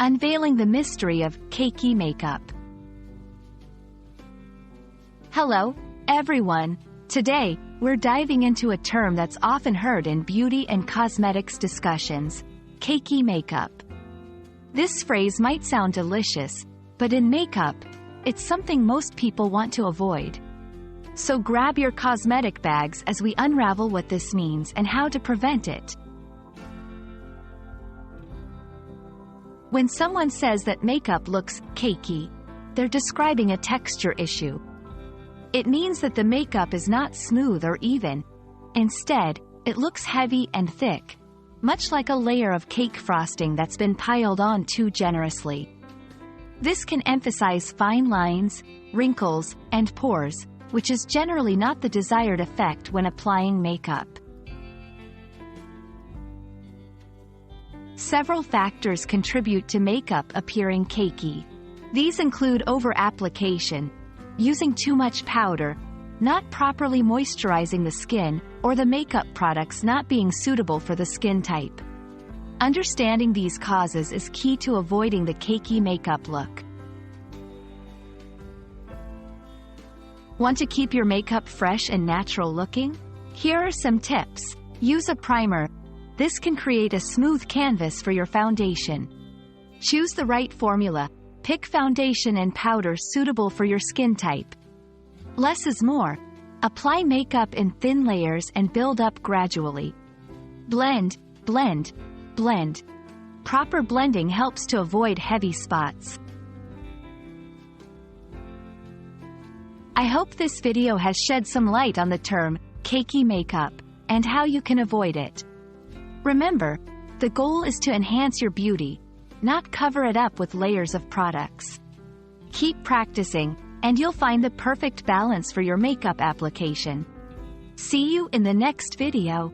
Unveiling the Mystery of Cakey Makeup. Hello, everyone. Today, we're diving into a term that's often heard in beauty and cosmetics discussions: cakey makeup. This phrase might sound delicious, but in makeup, it's something most people want to avoid. So grab your cosmetic bags as we unravel what this means and how to prevent it. When someone says that makeup looks cakey, they're describing a texture issue. It means that the makeup is not smooth or even. Instead, it looks heavy and thick, much like a layer of cake frosting that's been piled on too generously. This can emphasize fine lines, wrinkles, and pores, which is generally not the desired effect when applying makeup. Several factors contribute to makeup appearing cakey. These include over-application, using too much powder, not properly moisturizing the skin, or the makeup products not being suitable for the skin type. Understanding these causes is key to avoiding the cakey makeup look. Want to keep your makeup fresh and natural looking? Here are some tips. Use a primer. This can create a smooth canvas for your foundation. Choose the right formula. Pick foundation and powder suitable for your skin type. Less is more. Apply makeup in thin layers and build up gradually. Blend, blend, blend. Proper blending helps to avoid heavy spots. I hope this video has shed some light on the term cakey makeup and how you can avoid it. Remember, the goal is to enhance your beauty, not cover it up with layers of products. Keep practicing, and you'll find the perfect balance for your makeup application. See you in the next video.